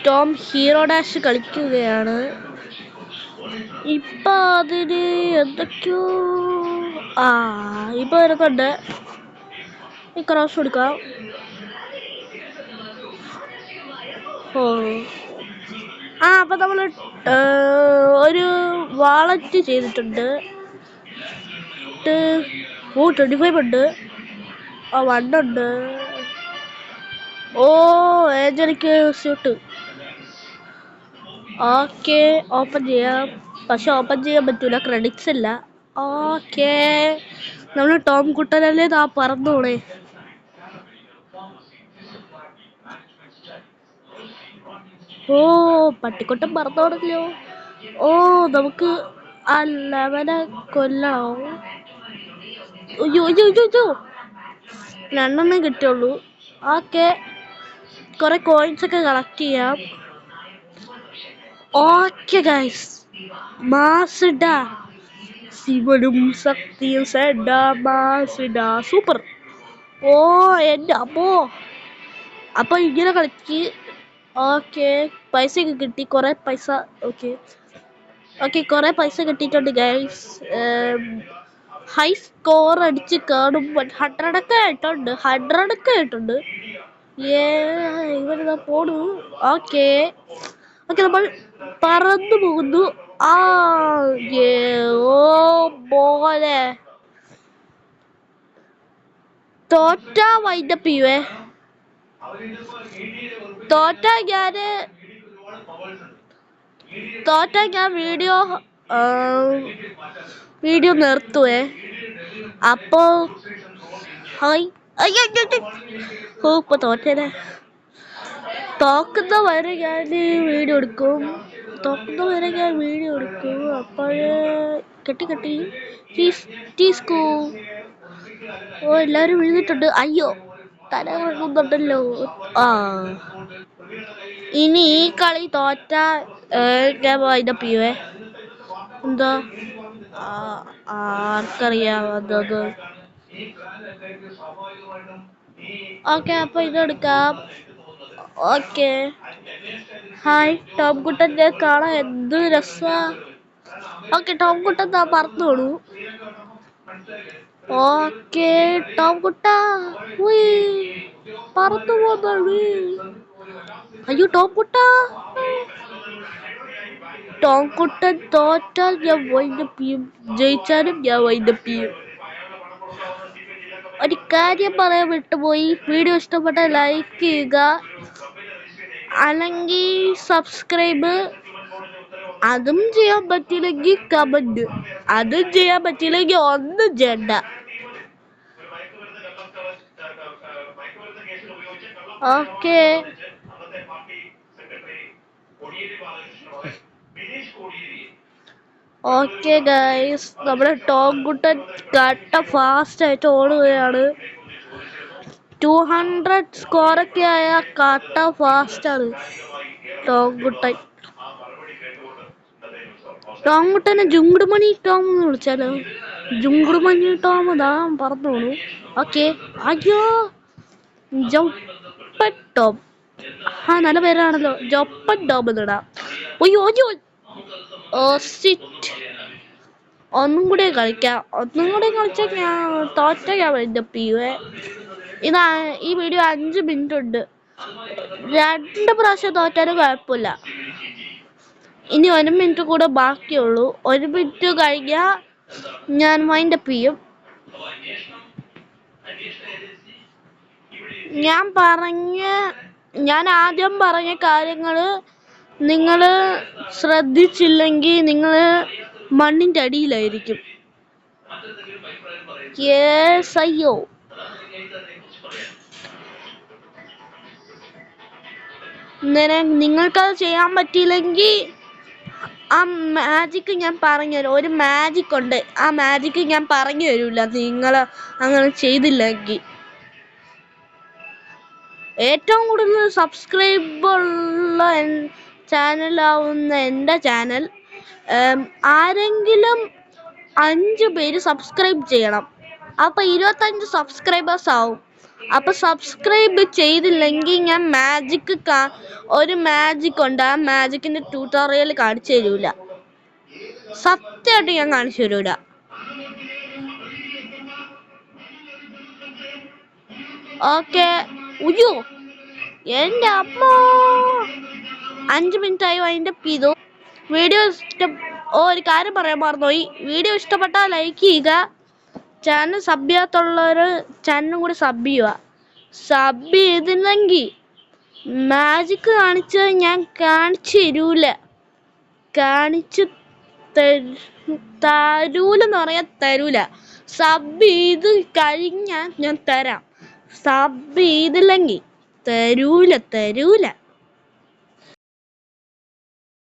Tom hero dash കളിക്കുകയാണ്. ഇപ്പൊ അതിന് എന്തൊക്കെയോ ഇപ്പൊ വരുന്നുണ്ട്. ഈ ക്രോസ് കൊടുക്കാം. അപ്പൊ നമ്മള് ഒരു വാളറ്റ് ചെയ്തിട്ടുണ്ട്. 25 ഉണ്ട്. 1 ഉണ്ട്. ഏഞ്ചലിക്ക് സ്യൂട്ട്. ഓക്കെ, ഓപ്പൺ ചെയ്യാം. പക്ഷെ ഓപ്പൺ ചെയ്യാൻ പറ്റൂല, ക്രെഡിറ്റ്സ് ഇല്ല. ഓക്കെ, നമ്മള് ടോം കുട്ടനല്ലേ പറന്നോളെ. പട്ടിക്കുട്ടൻ പറന്നോടല്ലോ. നമുക്ക് ആ ലെവനെ കൊല്ലണോ? അയ്യോ 2 കിട്ടുള്ളൂ. ഓക്കെ, കുറെ കോയിൻസ് ഒക്കെ കളക്ട് ചെയ്യാം. ഓക്കെ ഗൈസ്, മാസിഡ ശിവനും ശക്തിയും സെഡ മാസിഡ സൂപ്പർ. എന്റെ അമ്മോ. അപ്പൊ ഇങ്ങനെ കളിക്ക്. ഓക്കെ, പൈസ ഒക്കെ കിട്ടി, കുറെ പൈസ. ഓക്കെ കുറെ പൈസ കിട്ടിയിട്ടുണ്ട് ഗൈസ്. ഹൈ സ്കോർ അടിച്ച് കാണുമ്പോൾ 100 ഒക്കെ ആയിട്ടുണ്ട്. ഇവരിതാ പോണു. ഓക്കെ, നമ്മൾ പറന്നു പോകുന്നു. മോനെ തോറ്റ വൈൻഡപ്പ് ചെയ്യുവേ. തോറ്റ ഞാൻ വീഡിയോ നിർത്തുവേ. അപ്പോ ഇപ്പൊ തോറ്റേനെ. തോക്കുന്ന വരെ ഞാൻ വീഡിയോ എടുക്കും. അപ്പോഴേ കെട്ടി ടീസ്കൂ. എല്ലാരും വീണിട്ടുണ്ട്. അയ്യോ, തല കറങ്ങുന്നുണ്ടല്ലോ. ഇനി ഈ കളി തോറ്റ ഞാൻ വൈൻഡപ്പ് ചെയ്യുവേ. എന്താ ആർക്കറിയാവുന്നത്. ഓക്കെ, അപ്പൊ ഇതെടുക്കാം. ഓക്കെ, ഹായ് ടോം കുട്ടന്റെ കാണാൻ എന്ത് രസാ. ഓക്കെ, ടോം കുട്ടൻ പറന്നോളൂ. ഓക്കെ, ടോം കുട്ട പറന്നു പോന്നു. അയ്യോ, ടോം കുട്ടൻ തോറ്റാൽ ഞാൻ വൈൻഡപ്പ് ചെയ്യും, ജയിച്ചാലും ഞാൻ വൈൻഡപ്പ് ചെയ്യും. ഒരു കാര്യം പറയാൻ വിട്ടുപോയി. വീഡിയോ ഇഷ്ടപ്പെട്ട ലൈക്ക് ചെയ്യുക, അല്ലെങ്കിൽ സബ്സ്ക്രൈബ്. അതും ചെയ്യാൻ പറ്റില്ലെങ്കിൽ കമന്റ്. അതും ചെയ്യാൻ പറ്റില്ലെങ്കിൽ ഒന്നും ചെയ്യണ്ട. ഓക്കെ, ഓക്കെ ഗൈസ്, നമ്മുടെ ടോം കുട്ടൻ കട്ട ഫാസ്റ്റ് ആയിട്ട് ഓടുകയാണ്. 200 സ്കോറൊക്കെ ആയ കട്ട ഫാസ്റ്റ് ആണ് ടോം കുട്ടനെ ജുങ്കുടുമണി ടോം എന്ന് വിളിച്ചാലോ. ജുങ്കുടുമണി ടോം ഇതാ പറഞ്ഞോളൂ. ഓക്കെ, അയ്യോ ജോപ്പൻ ടോം. നല്ല പേരാണല്ലോ, ജോപ്പൻ ടോം എന്നിടാം. അയ്യോ ഒന്നും കൂടെ കളിച്ചാൽ ഞാൻ തോറ്റ ഞാൻ വൈൻഡപ്പ് ചെയ്യുവേ. ഈ വീഡിയോ 5 മിനിറ്റ് ഉണ്ട്. 2 പ്രാവശ്യം തോറ്റാലും കുഴപ്പമില്ല. ഇനി 1 മിനിറ്റ് കൂടെ ബാക്കിയുള്ളൂ. 1 മിനിറ്റ് കഴിഞ്ഞാൽ ഞാൻ വൈൻഡപ്പ് ചെയ്യും. ഞാൻ ആദ്യം പറഞ്ഞ കാര്യങ്ങള് നിങ്ങള് ശ്രദ്ധിച്ചില്ലെങ്കിൽ നിങ്ങള് മണ്ണിന്റെ അടിയിലായിരിക്കും. അയ്യോ, നിങ്ങൾക്കത് ചെയ്യാൻ പറ്റിയില്ലെങ്കിൽ ആ മാജിക്ക് ഞാൻ പറഞ്ഞുതരാം. ഒരു മാജിക് ഉണ്ട്, ആ മാജിക്ക് ഞാൻ പറഞ്ഞു തരൂല നിങ്ങള് അങ്ങനെ ചെയ്തില്ലെങ്കിൽ. ഏറ്റവും കൂടുതൽ സബ്സ്ക്രൈബുള്ള ചാനലാവുന്ന എൻ്റെ ചാനൽ ആരെങ്കിലും 5 പേര് സബ്സ്ക്രൈബ് ചെയ്യണം. അപ്പൊ 25 സബ്സ്ക്രൈബേഴ്സ് ആവും. അപ്പൊ സബ്സ്ക്രൈബ് ചെയ്തില്ലെങ്കിൽ ഞാൻ ഒരു മാജിക് ഉണ്ട്. ആ മാജിക്കിന്റെ ട്യൂട്ടോറിയൽ കാണിച്ചു തരൂല. സത്യമായിട്ട് ഞാൻ കാണിച്ചു തരൂല. ഓക്കെ. ഉയ്യോ എന്റെ അമ്മ 5 മിനിറ്റ് ആയോ അതിന്റെ പിതോ. വീഡിയോ ഒരു കാര്യം പറയാൻ മറന്നുപോയി. വീഡിയോ ഇഷ്ടപ്പെട്ടാൽ ലൈക്ക് ചെയ്യുക. ചാനൽ സബ് ചെയ്യാത്തുള്ളവര് ചാനലും കൂടി സബ് ചെയ്യുക. സബ് ചെയ്തില്ലെങ്കിൽ മാജിക് കാണിച്ച് ഞാൻ കാണിച്ചു തരൂല. കാണിച്ചു തരൂലെന്ന് പറയാൻ തരൂല. സബ് ചെയ്ത് കഴിഞ്ഞാൽ ഞാൻ തരാം. സബ് ചെയ്തില്ലെങ്കിൽ തരൂല.